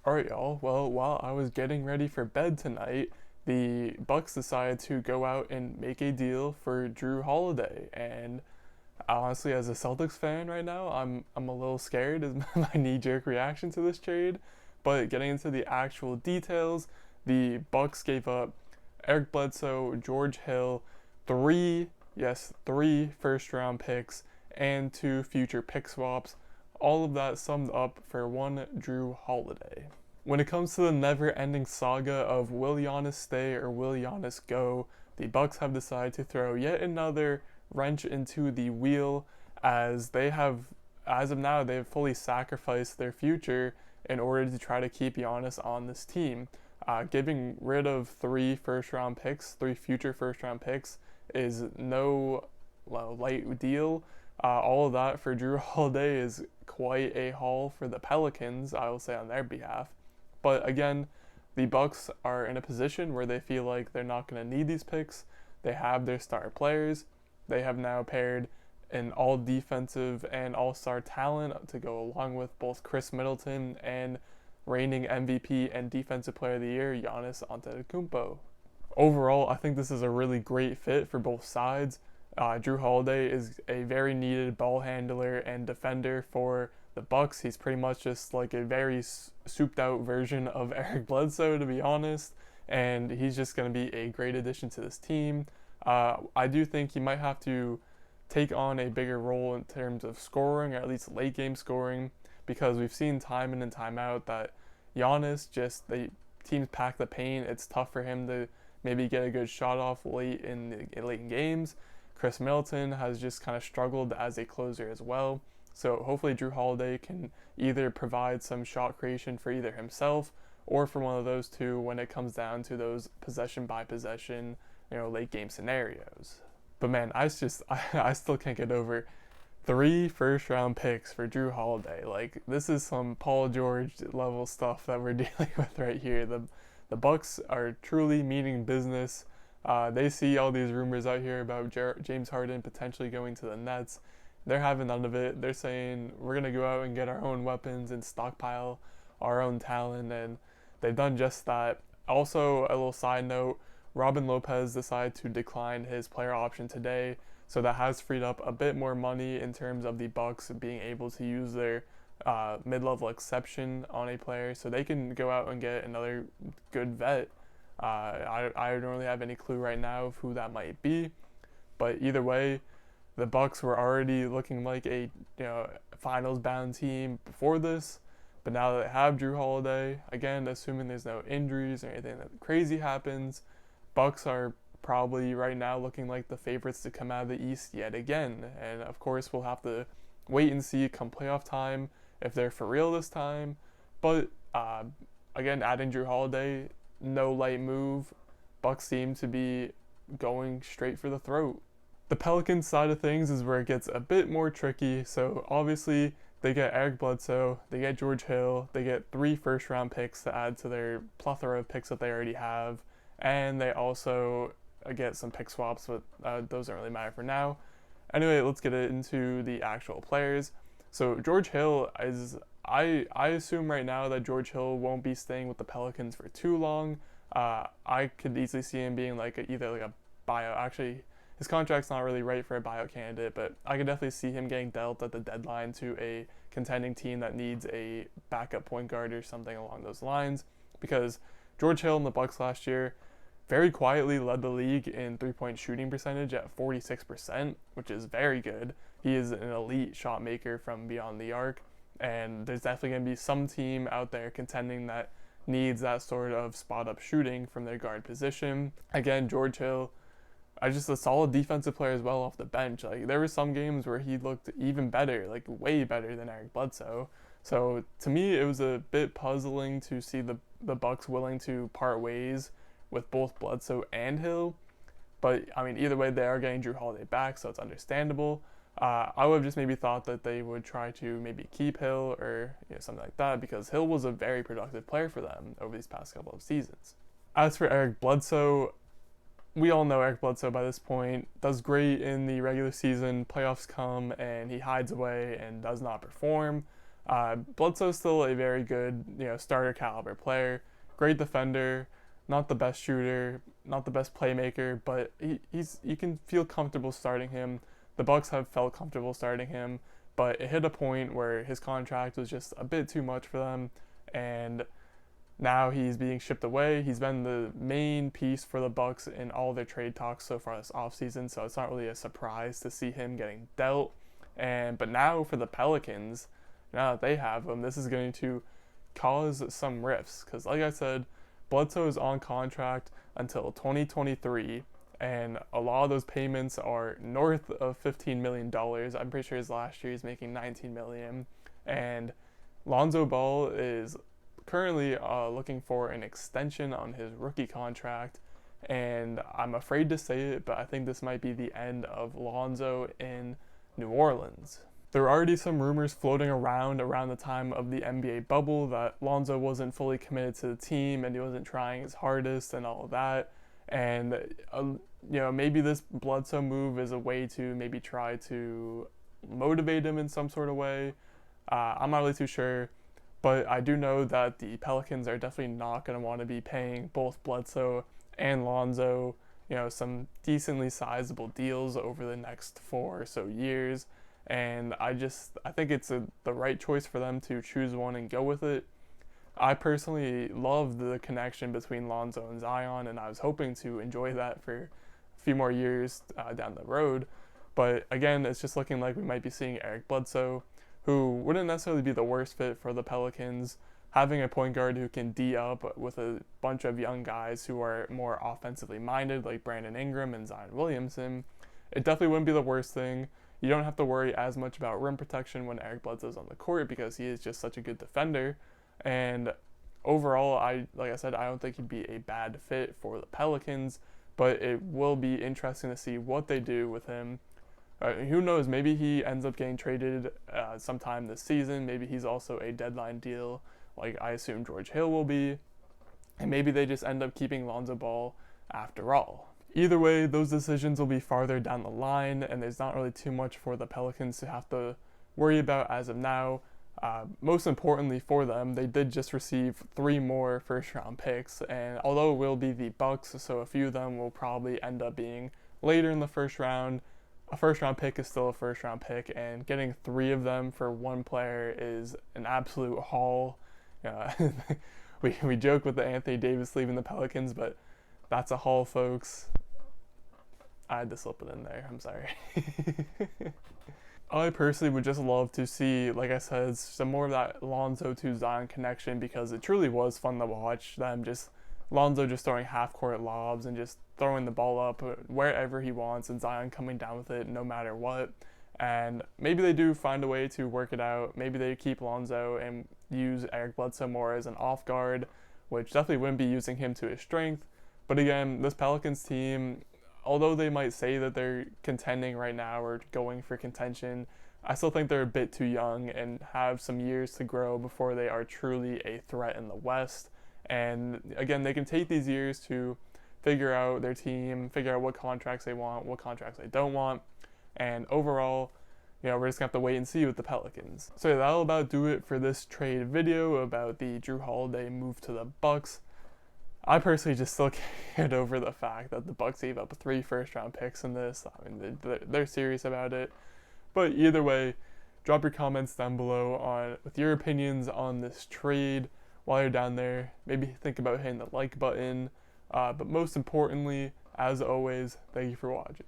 Alright, y'all. Well, while I was getting ready for bed tonight, the Bucks decided to go out and make a deal for Jrue Holiday. And honestly, as a Celtics fan right now, I'm a little scared is my knee-jerk reaction to this trade. But getting into the actual details, the Bucks gave up Eric Bledsoe, George Hill, three first round picks, and two future pick swaps. All of that summed up for one Jrue Holiday. When it comes to the never-ending saga of will Giannis stay or will Giannis go, the Bucks have decided to throw yet another wrench into the wheel as as of now, they've fully sacrificed their future in order to try to keep Giannis on this team. Getting rid of three future first round picks, is no light deal. All of that for Jrue Holiday is quite a haul for the Pelicans, I will say on their behalf. But again, the Bucks are in a position where they feel like they're not going to need these picks. They have their star players. They have now paired an all defensive and all star talent to go along with both Chris Middleton and reigning MVP and Defensive Player of the Year Giannis Antetokounmpo. Overall, I think this is a really great fit for both sides. Jrue Holiday is a very needed ball handler and defender for the Bucks. He's pretty much just like a very souped out version of Eric Bledsoe, to be honest, and he's just going to be a great addition to this team. I do think he might have to take on a bigger role in terms of scoring, or at least late game scoring, because we've seen time in and time out that Giannis the teams pack the paint. It's tough for him to maybe get a good shot off late in games. Chris Middleton has just kind of struggled as a closer as well. So hopefully Jrue Holiday can either provide some shot creation for either himself or for one of those two when it comes down to those possession by possession, late game scenarios. But man, I still can't get over three first round picks for Jrue Holiday. Like, this is some Paul George level stuff that we're dealing with right here. The Bucks are truly meaning business. They see all these rumors out here about James Harden potentially going to the Nets. They're having none of it. They're saying we're going to go out and get our own weapons and stockpile our own talent, and they've done just that. Also, a little side note, Robin Lopez decided to decline his player option today, so that has freed up a bit more money in terms of the Bucks being able to use their mid-level exception on a player, so they can go out and get another good vet. I don't really have any clue right now of who that might be, but either way, the Bucks were already looking like a finals-bound team before this, but now that they have Jrue Holiday, again, assuming there's no injuries or anything that crazy happens, Bucks are probably right now looking like the favorites to come out of the East yet again. And of course, we'll have to wait and see come playoff time if they're for real this time. But again, adding Jrue Holiday, no light move. Bucks seem to be going straight for the throat. The Pelicans side of things is where it gets a bit more tricky. So obviously, they get Eric Bledsoe, they get George Hill, they get three first round picks to add to their plethora of picks that they already have, and they also get some pick swaps, but those don't really matter for now. Anyway, let's get into the actual players. So George Hill I assume right now that George Hill won't be staying with the Pelicans for too long. I could easily see him being either a buyout. Actually, his contract's not really right for a buyout candidate, but I could definitely see him getting dealt at the deadline to a contending team that needs a backup point guard or something along those lines. Because George Hill in the Bucks last year very quietly led the league in three-point shooting percentage at 46%, which is very good. He is an elite shot maker from beyond the arc, and there's definitely going to be some team out there contending that needs that sort of spot-up shooting from their guard position. Again, George Hill, just a solid defensive player as well off the bench. Like, there were some games where he looked even better, like way better than Eric Bledsoe. So to me, it was a bit puzzling to see the Bucks willing to part ways with both Bledsoe and Hill. But I mean, either way, they are getting Jrue Holiday back, so it's understandable. I would have just maybe thought that they would try to maybe keep Hill or something like that, because Hill was a very productive player for them over these past couple of seasons. As for Eric Bledsoe, we all know Eric Bledsoe by this point does great in the regular season. Playoffs come and he hides away and does not perform. Bledsoe's still a very good, starter caliber player, great defender, not the best shooter, not the best playmaker, but you can feel comfortable starting him. The Bucks have felt comfortable starting him, but it hit a point where his contract was just a bit too much for them, and now he's being shipped away. He's been the main piece for the Bucks in all their trade talks so far this offseason, so it's not really a surprise to see him getting dealt. But now for the Pelicans, now that they have him, this is going to cause some rifts because, like I said, Bledsoe is on contract until 2023, and a lot of those payments are north of $15 million. I'm pretty sure his last year he's making $19 million, and Lonzo Ball is currently looking for an extension on his rookie contract, and I'm afraid to say it, but I think this might be the end of Lonzo in New Orleans. There were already some rumors floating around the time of the NBA bubble that Lonzo wasn't fully committed to the team and he wasn't trying his hardest and all of that. And, maybe this Bledsoe move is a way to maybe try to motivate him in some sort of way. I'm not really too sure, but I do know that the Pelicans are definitely not going to want to be paying both Bledsoe and Lonzo, some decently sizable deals over the next 4 or so years. And I think it's the right choice for them to choose one and go with it. I personally love the connection between Lonzo and Zion, and I was hoping to enjoy that for a few more years down the road. But again, it's just looking like we might be seeing Eric Bledsoe, who wouldn't necessarily be the worst fit for the Pelicans. Having a point guard who can D up with a bunch of young guys who are more offensively minded, like Brandon Ingram and Zion Williamson, it definitely wouldn't be the worst thing. You don't have to worry as much about rim protection when Eric Bledsoe's on the court because he is just such a good defender. And overall, like I said, I don't think he'd be a bad fit for the Pelicans, but it will be interesting to see what they do with him. Who knows, maybe he ends up getting traded sometime this season. Maybe he's also a deadline deal, like I assume George Hill will be. And maybe they just end up keeping Lonzo Ball after all. Either way, those decisions will be farther down the line, and there's not really too much for the Pelicans to have to worry about as of now. Most importantly for them, they did just receive 3 more first-round picks, and although it will be the Bucks, so a few of them will probably end up being later in the first round, a first-round pick is still a first-round pick, and getting 3 of them for one player is an absolute haul. We joke with the Anthony Davis leaving the Pelicans, but that's a haul, folks. I had to slip it in there. I'm sorry. I personally would just love to see, like I said, some more of that Lonzo to Zion connection because it truly was fun to watch them Lonzo just throwing half-court lobs and just throwing the ball up wherever he wants and Zion coming down with it no matter what. And maybe they do find a way to work it out. Maybe they keep Lonzo and use Eric Bledsoe more as an off guard, which definitely wouldn't be using him to his strength. But again, this Pelicans team, although they might say that they're contending right now or going for contention, I still think they're a bit too young and have some years to grow before they are truly a threat in the West. And again, they can take these years to figure out their team, figure out what contracts they want, what contracts they don't want. And overall, we're just going to have to wait and see with the Pelicans. So that'll about do it for this trade video about the Jrue Holiday move to the Bucks. I personally just still can't get over the fact that the Bucks gave up 3 first-round picks in this. I mean, they're serious about it. But either way, drop your comments down below with your opinions on this trade. While you're down there, maybe think about hitting the like button. But most importantly, as always, thank you for watching.